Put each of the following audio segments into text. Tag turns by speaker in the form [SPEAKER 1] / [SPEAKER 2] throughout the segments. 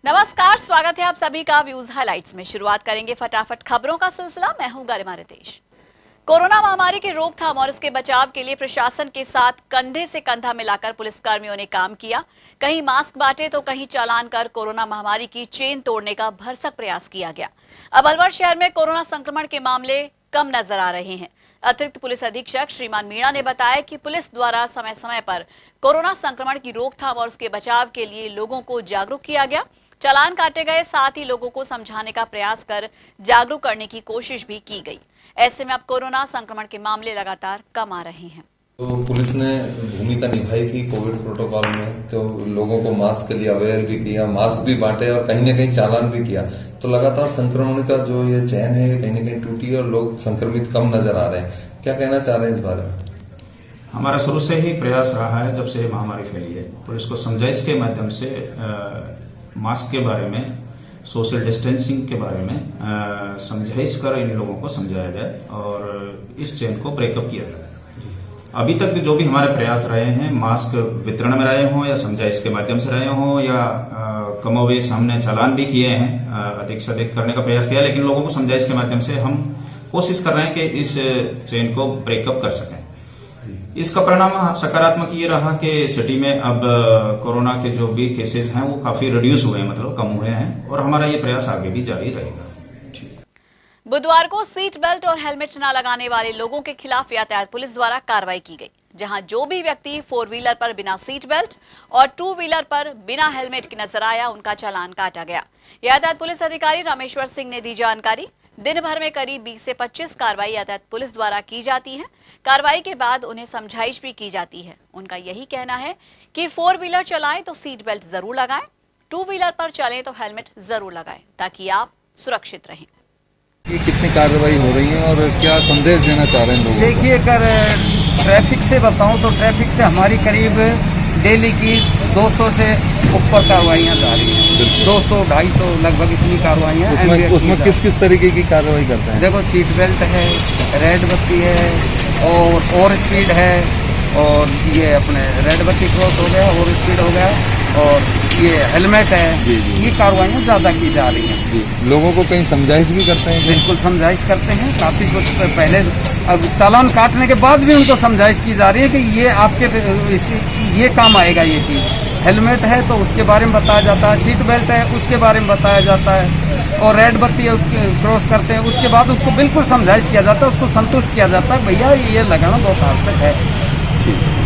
[SPEAKER 1] नमस्कार, स्वागत है आप सभी का व्यूज हाइलाइट्स में। शुरुआत करेंगे फटाफट खबरों का सिलसिला। मैं हूं गरिमा रितेश। कोरोना महामारी की रोकथाम और इसके बचाव के लिए प्रशासन के साथ कंधे से कंधा मिलाकर पुलिसकर्मियों ने काम किया। कहीं मास्क बांटे तो कहीं चालान कर कोरोना महामारी की चेन तोड़ने का भरसक प्रयास किया गया। अब अलवर शहर में कोरोना संक्रमण के मामले कम नजर आ रहे हैं। अतिरिक्त पुलिस अधीक्षक श्रीमान मीणा ने बताया कि पुलिस द्वारा समय समय पर कोरोना संक्रमण की रोकथाम और उसके बचाव के लिए लोगों को जागरूक किया गया। चालान काटे गए, साथ ही लोगों को समझाने का प्रयास कर जागरूक करने की कोशिश भी की गई। ऐसे में अब कोरोना संक्रमण के मामले लगातार कम आ रहे हैं।
[SPEAKER 2] तो पुलिस ने भूमिका निभाई थी कोविड प्रोटोकॉल में, तो लोगों को मास्क के लिए अवेयर भी किया, मास्क भी बांटे और कहीं न कहीं चालान भी किया। तो लगातार संक्रमण का जो ये चैन है कहीं न कहीं टूटी है और लोग संक्रमित कम नजर आ रहे हैं। क्या कहना चाह रहे हैं इस बारे में?
[SPEAKER 3] हमारा शुरू से ही प्रयास रहा है, जब से महामारी फैली है, पुलिस को समझाइश के माध्यम से मास्क के बारे में, सोशल डिस्टेंसिंग के बारे में समझाइश कर इन लोगों को समझाया जाए और इस चेन को ब्रेकअप किया जाए। अभी तक जो भी हमारे प्रयास रहे हैं, मास्क वितरण में रहे हों या समझाइश के माध्यम से रहे हों या कमोवेश हमने चालान भी किए हैं, अधिक से अधिक करने का प्रयास किया, लेकिन लोगों को समझाइश के माध्यम से हम कोशिश कर रहे हैं कि इस चेन को ब्रेकअप कर सकें। इसका परिणाम सकारात्मक ये रहा कि सिटी में अब कोरोना के जो भी केसेस हैं वो काफी रिड्यूस हुए हैं, मतलब कम हुए हैं, और हमारा ये प्रयास आगे भी जारी रहेगा।
[SPEAKER 1] बुधवार को सीट बेल्ट और हेलमेट न लगाने वाले लोगों के खिलाफ यातायात पुलिस द्वारा कार्रवाई की गई, जहां जो भी व्यक्ति 4 व्हीलर पर बिना सीट बेल्ट और 2 व्हीलर पर बिना हेलमेट के नजर आया, उनका चालान काटा गया। यातायात पुलिस अधिकारी रामेश्वर सिंह ने दी जानकारी। दिन भर में करीब 20 से 25 कार्रवाई यातायात पुलिस द्वारा की जाती है। कार्रवाई के बाद उन्हें समझाइश भी की जाती है। उनका यही कहना है कि 4 व्हीलर चलाएं तो सीट बेल्ट जरूर लगाएं, 2 व्हीलर पर चलें तो हेलमेट जरूर लगाएं, ताकि आप सुरक्षित रहें।
[SPEAKER 2] ये कितनी कार्रवाई हो रही है और क्या संदेश देना चाह रहे हैं लोगों को?
[SPEAKER 4] देखिए, अगर ट्रैफिक से बताऊं तो ट्रैफिक से हमारी करीब डेली की 200 से ऊपर कार्रवाइयाँ जा रही हैं। 200-250 लगभग इतनी कार्रवाइयाँ।
[SPEAKER 2] उसमें किस किस तरीके की कार्रवाई करते हैं?
[SPEAKER 4] देखो, सीट बेल्ट है, रेड बत्ती है और ओवर स्पीड है, और ये अपने रेड बत्ती क्रॉस हो गया, ओवर स्पीड हो गया, और ये हेलमेट है। ये कार्रवाइयाँ ज्यादा की जा रही हैं।
[SPEAKER 2] लोगों को कहीं समझाइश भी करते हैं?
[SPEAKER 4] बिल्कुल समझाइश करते हैं। काफी कुछ पहले, अब चालान काटने के बाद भी उनको समझाइश की जा रही है कि ये आपके ये काम आएगा। ये चीज हेलमेट है तो उसके बारे में बताया जाता है, सीट बेल्ट है उसके बारे में बताया जाता है, और रेड बत्ती है उसके क्रॉस करते हैं, उसके बाद उसको बिल्कुल समझाइश किया जाता है, उसको संतुष्ट किया जाता है, भैया ये लगाना बहुत आवश्यक है।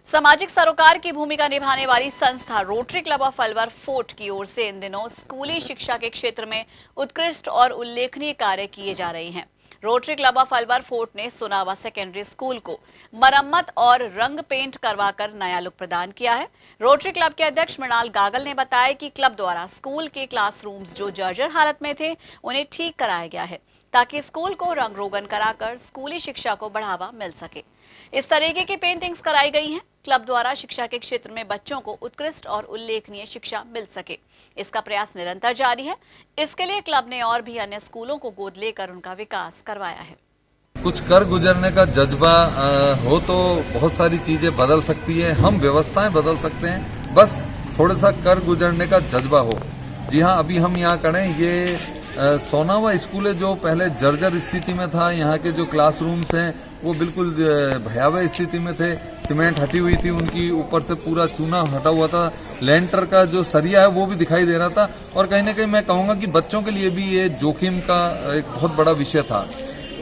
[SPEAKER 1] सामाजिक सरोकार की भूमिका निभाने वाली संस्था rotary club of Alwar fort की ओर से इन दिनों स्कूली शिक्षा के क्षेत्र में उत्कृष्ट और उल्लेखनीय कार्य किए जा रहे हैं। Rotary club of Alwar fort ने सोनावा सेकेंडरी स्कूल को मरम्मत और रंग पेंट करवाकर नया लुक प्रदान किया है। रोटरी क्लब के अध्यक्ष मृणाल गागल ने बताया कि क्लब द्वारा स्कूल के क्लासरूम्स जो जर्जर हालत में थे, उन्हें ठीक कराया गया है, ताकि स्कूल को रंग रोगन कराकर स्कूली शिक्षा को बढ़ावा मिल सके। इस तरीके की पेंटिंग्स कराई गई हैं। क्लब द्वारा शिक्षा के क्षेत्र में बच्चों को उत्कृष्ट और उल्लेखनीय शिक्षा मिल सके, इसका प्रयास निरंतर जारी है। इसके लिए क्लब ने और भी अन्य स्कूलों को गोद लेकर उनका विकास करवाया है।
[SPEAKER 2] कुछ कर गुजरने का जज्बा हो तो बहुत सारी चीजें बदल सकती है, हम व्यवस्थाएं बदल सकते हैं, बस थोड़ा सा कर गुजरने का जज्बा हो। जी हाँ, अभी हम यहाँ करें, ये सोनावा स्कूल है जो पहले जर्जर स्थिति में था। यहाँ के जो क्लासरूम्स हैं वो बिल्कुल भयावह स्थिति में थे, सीमेंट हटी हुई थी उनकी, ऊपर से पूरा चूना हटा हुआ था, लेंटर का जो सरिया है वो भी दिखाई दे रहा था, और कहीं ना कहीं मैं कहूँगा कि बच्चों के लिए भी ये जोखिम का एक बहुत बड़ा विषय था।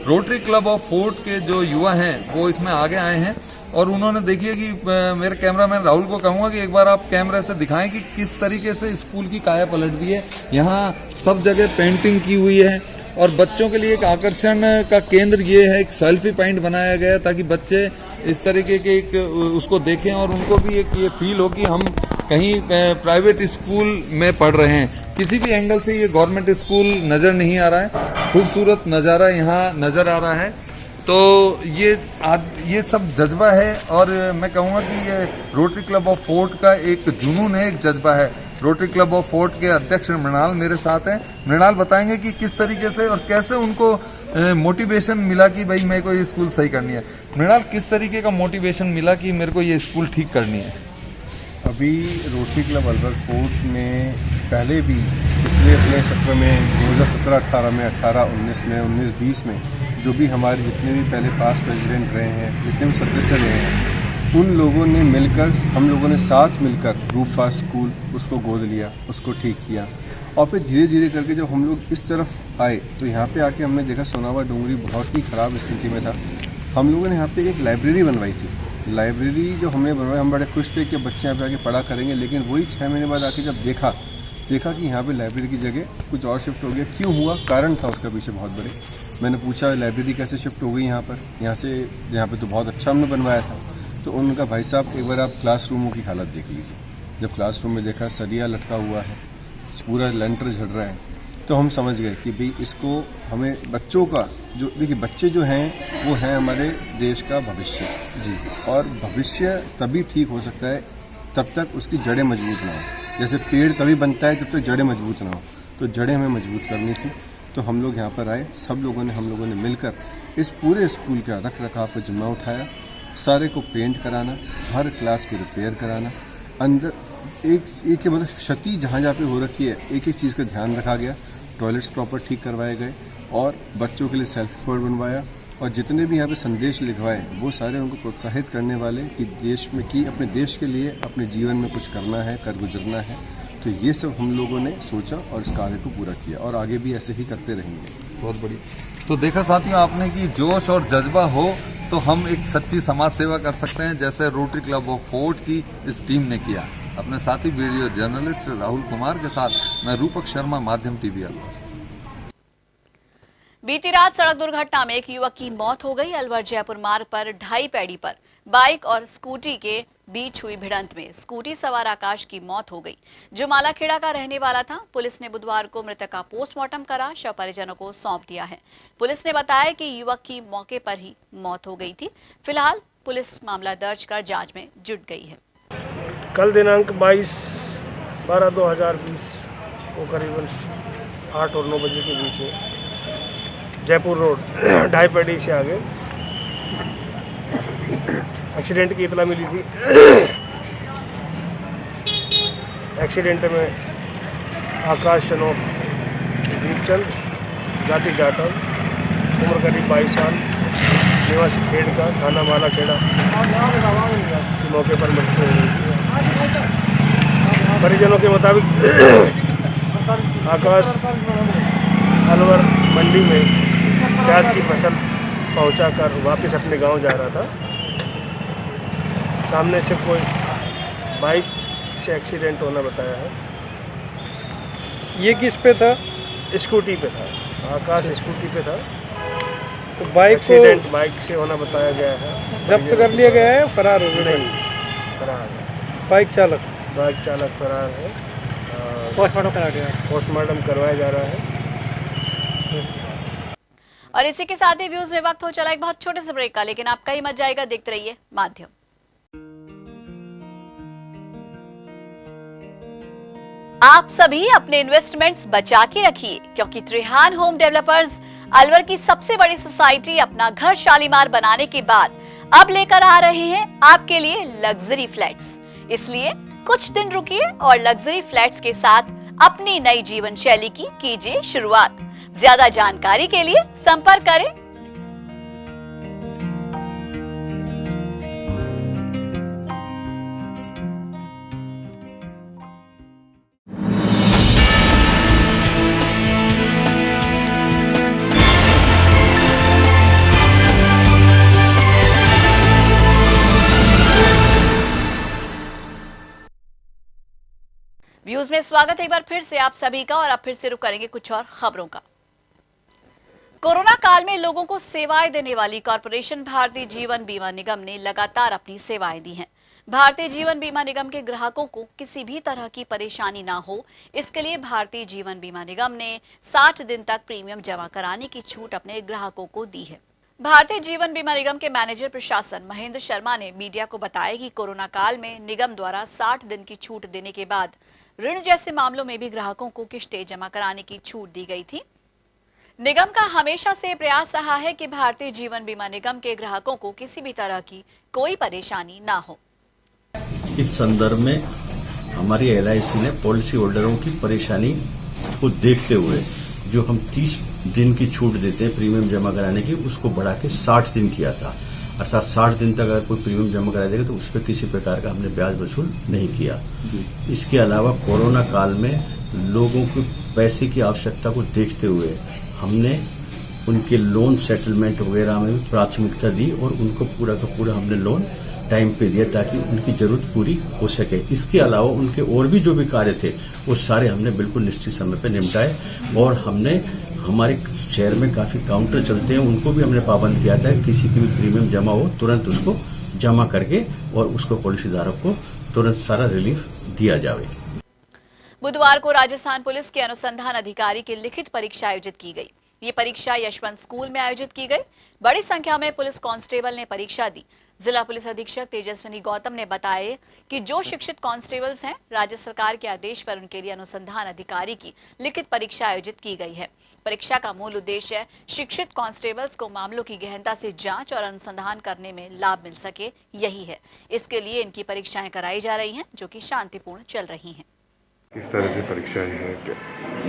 [SPEAKER 2] रोटरी क्लब ऑफ फोर्ट के जो युवा हैं वो इसमें आगे आए हैं, और उन्होंने देखिए कि मेरे कैमरामैन राहुल को कहूंगा कि एक बार आप कैमरे से दिखाएं कि किस तरीके से स्कूल की काया पलट दी है। यहाँ सब जगह पेंटिंग की हुई है, और बच्चों के लिए एक आकर्षण का केंद्र ये है, एक सेल्फी पॉइंट बनाया गया ताकि बच्चे इस तरीके के एक उसको देखें और उनको भी एक ये फील हो कि हम कहीं प्राइवेट स्कूल में पढ़ रहे हैं। किसी भी एंगल से ये गवर्नमेंट स्कूल नजर नहीं आ रहा है, खूबसूरत नज़ारा यहाँ नजर आ रहा है। तो ये सब जज्बा है, और मैं कहूँगा कि ये रोटरी क्लब ऑफ फोर्ट का एक जुनून है, एक जज्बा है। रोटरी क्लब ऑफ फोर्ट के अध्यक्ष मृणाल मेरे साथ हैं। मृणाल बताएंगे कि किस तरीके से और कैसे उनको मोटिवेशन मिला कि भाई मेरे को ये स्कूल सही करनी है। मृणाल, किस तरीके का मोटिवेशन मिला कि मेरे को ये स्कूल ठीक करनी है?
[SPEAKER 5] अभी रोटरी क्लब अलवर फोर्ट में पहले भी पिछले अपने सत्र में 2017-18 में, 18-19 में, 19-20 में जो भी हमारे जितने भी पहले पास प्रेसिडेंट रहे हैं, जितने भी सदस्य रहे हैं, उन लोगों ने मिलकर, हम लोगों ने साथ मिलकर रूपा स्कूल उसको गोद लिया, उसको ठीक किया। और फिर धीरे धीरे करके जब हम लोग इस तरफ आए तो यहाँ पे आके हमने देखा सोनावा डोंगरी बहुत ही ख़राब स्थिति में था। हम लोगों ने यहाँ पे एक लाइब्रेरी बनवाई थी। लाइब्रेरी जो हमने बनवाई, हम बड़े खुश थे कि बच्चे यहाँ पे आके पढ़ा करेंगे, लेकिन वही 6 महीने बाद आके जब देखा कि यहाँ पे लाइब्रेरी की जगह कुछ और शिफ्ट हो गया। क्यों हुआ, कारण था उसका पीछे बहुत बड़े। मैंने पूछा लाइब्रेरी कैसे शिफ्ट हो गई यहाँ पर, यहाँ पे तो बहुत अच्छा हमने बनवाया था। तो उनका भाई साहब एक बार आप क्लासरूमों की हालत देख लीजिए। जब क्लासरूम में देखा सरिया लटका हुआ है, पूरा लेंटर झड़ रहा है, तो हम समझ गए कि भाई इसको हमें बच्चों का जो, देखिए बच्चे जो हैं वो हैं हमारे देश का भविष्य जी, और भविष्य तभी ठीक हो सकता है तब तक उसकी जड़ें मजबूत ना हो। जैसे पेड़ तभी बनता है जब तक जड़ें मजबूत ना हो, तो जड़ें हमें मजबूत करनी थी। तो हम लोग यहाँ पर आए, हम लोगों ने मिलकर इस पूरे स्कूल का रख रखाव का जिम्मा उठाया। सारे को पेंट कराना, हर क्लास को रिपेयर कराना, अंदर एक मतलब क्षति जहाँ पे हो रखी है एक एक चीज़ का ध्यान रखा गया। टॉयलेट्स प्रॉपर ठीक करवाए गए और बच्चों के लिए सेल्फ फोर्ड बनवाया, और जितने भी यहाँ पे संदेश लिखवाए वो सारे उनको प्रोत्साहित करने वाले कि अपने देश के लिए अपने जीवन में कुछ करना है, कर गुजरना है। तो ये सब हम लोगों ने सोचा और इस कार्य को पूरा किया, और आगे भी ऐसे ही करते रहेंगे।
[SPEAKER 2] बहुत बढ़िया। तो देखा साथियों आपने कि जोश और जज्बा हो तो हम एक सच्ची समाज सेवा कर सकते हैं, जैसे रोटरी क्लब ऑफ फोर्ट की इस टीम ने किया। अपने साथी वीडियो जर्नलिस्ट राहुल कुमार के साथ मैं रूपक शर्मा, माध्यम टीवी अलवर।
[SPEAKER 1] बीती रात सड़क दुर्घटना में एक युवक की मौत हो गई। अलवर जयपुर मार्ग पर ढाई पैड़ी पर बाइक और स्कूटी के बीच हुई भिड़ंत में स्कूटी सवार आकाश की मौत हो गई, जो मालाखेड़ा का रहने वाला था। पुलिस ने बुधवार को मृतक का पोस्टमार्टम करा शव परिजनों को सौंप दिया है। पुलिस ने बताया कि युवक की मौके पर ही मौत हो गई थी। फिलहाल पुलिस मामला दर्ज कर जांच में जुट गई है।
[SPEAKER 6] कल दिनांक 22/12/2020 को करीबन 8 और 9 बजे के बीच में जयपुर रोड ढाई पैड़ी से आगे एक्सीडेंट की इतला मिली थी। एक्सीडेंट में आकाश शनोक दीपचंद, जाति जाटव, उम्र करीब 22 साल, निवासी खेड़ का, थाना मालाखेड़ा, मौके पर मृत्यु हो गई। परिजनों के मुताबिक आकाश अलवर मंडी में प्याज की फसल पहुंचाकर वापस अपने गांव जा रहा था। सामने से कोई बाइक से एक्सीडेंट होना बताया है।
[SPEAKER 7] ये किस पे था?
[SPEAKER 6] स्कूटी पे था, आकाश स्कूटी पे था।
[SPEAKER 7] तो बाइक
[SPEAKER 6] एक्सीडेंट बाइक से होना बताया गया है।
[SPEAKER 7] जब्त कर लिया गया है, फरार हो गया?
[SPEAKER 6] नहीं, फरार है।
[SPEAKER 7] बाइक चालक
[SPEAKER 6] फरार है।
[SPEAKER 7] पोस्टमार्टम करा गया?
[SPEAKER 6] पोस्टमार्टम करवाया जा रहा है।
[SPEAKER 1] और इसी के साथ ही व्यूज में वक्त हो चला एक बहुत छोटे से ब्रेक का, लेकिन आपका ही मत जाएगा। देखते रहिए माध्यम। आप सभी अपने इन्वेस्टमेंट्स बचा के रखिए, क्योंकि त्रिहान होम डेवलपर्स अलवर की सबसे बड़ी सोसाइटी अपना घर शालीमार बनाने के बाद अब लेकर आ रहे हैं आपके लिए लग्जरी फ्लैट्स। इसलिए कुछ दिन रुकिए और लग्जरी फ्लैट्स के साथ अपनी नई जीवन शैली की कीजिए शुरुआत। ज्यादा जानकारी के लिए संपर्क करें। व्यूज में स्वागत है एक बार फिर से आप सभी का, और अब फिर से रुक करेंगे कुछ और खबरों का। कोरोना काल में लोगों को सेवाएं देने वाली कॉर्पोरेशन भारतीय जीवन बीमा निगम ने लगातार अपनी सेवाएं दी हैं। भारतीय जीवन बीमा निगम के ग्राहकों को किसी भी तरह की परेशानी ना हो, इसके लिए भारतीय जीवन बीमा निगम ने 60 दिन तक प्रीमियम जमा कराने की छूट अपने ग्राहकों को दी है। भारतीय जीवन बीमा निगम के मैनेजर प्रशासन महेंद्र शर्मा ने मीडिया को बताया कि कोरोना काल में निगम द्वारा 60 दिन की छूट देने के बाद ऋण जैसे मामलों में भी ग्राहकों को किस्तें जमा कराने की छूट दी गई थी। निगम का हमेशा से प्रयास रहा है कि भारतीय जीवन बीमा निगम के ग्राहकों को किसी भी तरह की कोई परेशानी ना हो।
[SPEAKER 8] इस संदर्भ में हमारी LIC ने पॉलिसी होल्डरों की परेशानी को देखते हुए जो हम 30 दिन की छूट देते हैं प्रीमियम जमा कराने की, उसको बढ़ा के 60 दिन किया था। अर्थात 60 दिन तक अगर कोई प्रीमियम जमा करा देगा तो उस पर किसी प्रकार का हमने ब्याज वसूल नहीं किया। इसके अलावा कोरोना काल में लोगों को पैसे की आवश्यकता को देखते हुए हमने उनके लोन सेटलमेंट वगैरह में भी प्राथमिकता दी और उनको पूरा का पूरा हमने लोन टाइम पे दिया ताकि उनकी जरूरत पूरी हो सके। इसके अलावा उनके और भी जो भी कार्य थे वो सारे हमने बिल्कुल निश्चित समय पे निपटाए और हमने हमारे शहर में काफी काउंटर चलते हैं उनको भी हमने पाबंद किया था किसी की भी प्रीमियम जमा हो तुरंत उसको जमा करके और उसको पॉलिसी धारक को तुरंत सारा रिलीफ दिया जाए।
[SPEAKER 1] बुधवार को राजस्थान पुलिस के अनुसंधान अधिकारी की लिखित परीक्षा आयोजित की गई। ये परीक्षा यशवंत स्कूल में आयोजित की गई। बड़ी संख्या में पुलिस कांस्टेबल ने परीक्षा दी। जिला पुलिस अधीक्षक तेजस्विनी गौतम ने बताया कि जो शिक्षित कांस्टेबल्स हैं, राज्य सरकार के आदेश पर उनके लिए अनुसंधान अधिकारी की लिखित परीक्षा आयोजित की गई है। परीक्षा का मूल उद्देश्य शिक्षित कांस्टेबल्स को मामलों की गहनता से जांच और अनुसंधान करने में लाभ मिल सके, यही है। इसके लिए इनकी परीक्षाएं कराई जा रही हैं, जो कि शांतिपूर्ण चल रही हैं।
[SPEAKER 9] किस तरह की परीक्षाएं हैं?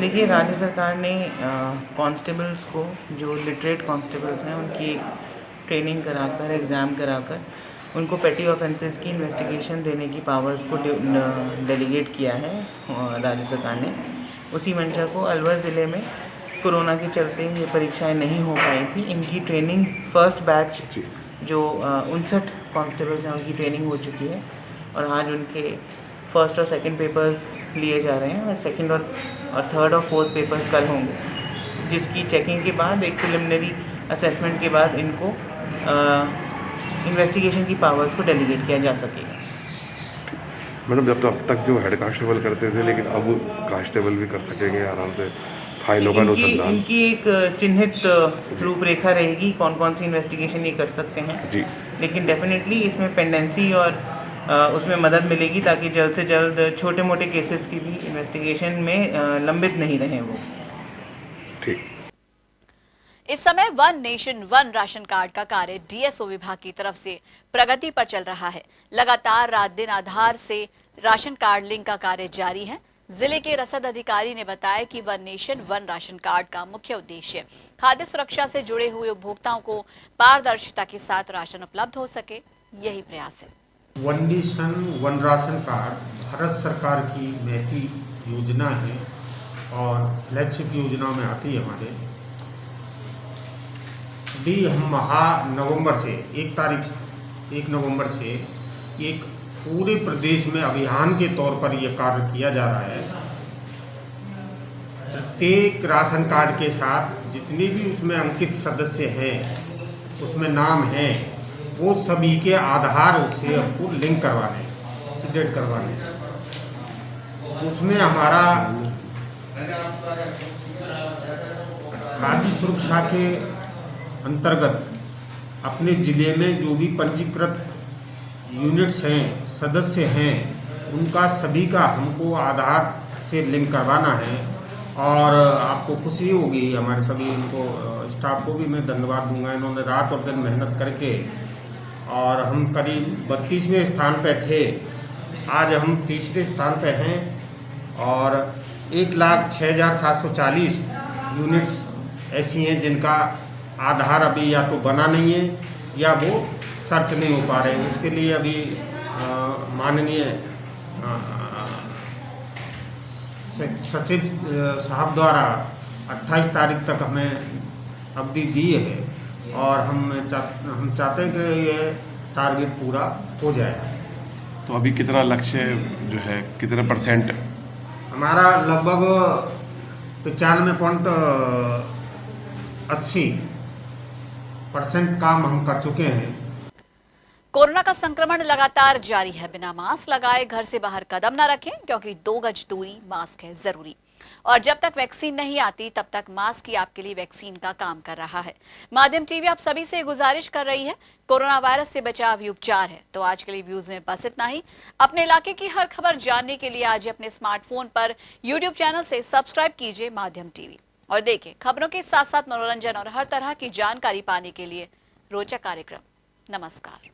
[SPEAKER 10] देखिए, राज्य सरकार ने कांस्टेबल्स को, जो लिटरेट कांस्टेबल्स हैं, उनकी ट्रेनिंग कराकर, एग्ज़ाम कराकर उनको पेटी ऑफेंसेस की इन्वेस्टिगेशन देने की पावर्स को डेलीगेट किया है राज्य सरकार ने। उसी मंशा को अलवर ज़िले में कोरोना के चलते ये परीक्षाएं नहीं हो पाई थी। इनकी ट्रेनिंग फर्स्ट बैच जो 59 कांस्टेबल्स हैं उनकी ट्रेनिंग हो चुकी है और आज उनके फर्स्ट और सेकंड पेपर्स लिए जा रहे हैं और सेकंड और थर्ड और फोर्थ पेपर्स कल होंगे, जिसकी चेकिंग के बाद एक प्रिलिमिनरी असेसमेंट के बाद इनको इन्वेस्टिगेशन की पावर्स को डेलीगेट किया जा सकेगा।
[SPEAKER 9] मैडम, जब तो अब तक जो हेड कांस्टेबल करते थे, लेकिन अब कांस्टेबल भी कर सकेंगे आराम से फाइलों का अनुसंधान।
[SPEAKER 10] इनकी एक चिन्हित रूपरेखा रहेगी कौन कौन सी इन्वेस्टिगेशन ये कर सकते हैं
[SPEAKER 9] जी,
[SPEAKER 10] लेकिन डेफिनेटली इसमें पेंडेंसी और उसमें मदद मिलेगी ताकि जल्द से जल्द छोटे मोटे केसेस की भी इन्वेस्टिगेशन में लंबित नहीं रहें वो।
[SPEAKER 9] ठीक।
[SPEAKER 1] इस समय one nation one ration card का कार्य DSO विभाग की तरफ से प्रगति पर चल रहा है। लगातार रात दिन आधार से राशन कार्ड लिंक का कार्य जारी है। जिले के रसद अधिकारी ने बताया कि one nation one ration card का मुख्य उद्देश्य खाद्य सुरक्षा से जुड़े हुए उपभोक्ताओं को पारदर्शिता के साथ राशन उपलब्ध हो सके, यही प्रयास है।
[SPEAKER 11] One nation one ration card Bharat सरकार की महती योजना है और फ्लैगशिप योजनाओं में आती है हमारे। भी हम नवंबर से 1 नवंबर से एक पूरे प्रदेश में अभियान के तौर पर यह कार्य किया जा रहा है। प्रत्येक राशन कार्ड के साथ जितने भी उसमें अंकित सदस्य हैं, उसमें नाम हैं, वो सभी के आधार उससे हमको लिंक करवाने, अपडेट करवाने। उसमें हमारा खाद्य सुरक्षा के अंतर्गत अपने ज़िले में जो भी पंजीकृत यूनिट्स हैं, सदस्य हैं, उनका सभी का हमको आधार से लिंक करवाना है। और आपको खुशी होगी, हमारे सभी इनको स्टाफ को भी मैं धन्यवाद दूंगा। इन्होंने रात और दिन मेहनत करके, और हम करीब 32वें स्थान पे थे, आज हम 3रे स्थान पे हैं और 1,06,740 यूनिट्स ऐसी हैं जिनका आधार अभी या तो बना नहीं है या वो सर्च नहीं हो पा रहे। उसके लिए अभी माननीय सचिव साहब द्वारा 28 तारीख तक हमें अवधि दी है और हम चाहते हैं कि ये टारगेट पूरा हो जाए।
[SPEAKER 9] तो अभी कितना लक्ष्य जो है, कितने %?
[SPEAKER 11] हमारा लगभग 95.80% काम हम कर चुके हैं।
[SPEAKER 1] कोरोना का संक्रमण लगातार जारी है। बिना मास्क लगाए घर से बाहर कदम न रखें, क्योंकि 2 गज दूरी मास्क है जरूरी। और जब तक वैक्सीन नहीं आती तब तक मास्क ही आपके लिए वैक्सीन का काम कर रहा है। माध्यम टीवी आप सभी से गुजारिश कर रही है, कोरोना वायरस से बचाव ही उपचार है। तो आज के लिए व्यूज में बस इतना ही। अपने इलाके की हर खबर जानने के लिए आज अपने स्मार्टफोन पर YouTube चैनल से सब्सक्राइब कीजिए माध्यम टीवी और देखिए खबरों के साथ साथ मनोरंजन और हर तरह की जानकारी पाने के लिए रोचक कार्यक्रम। नमस्कार।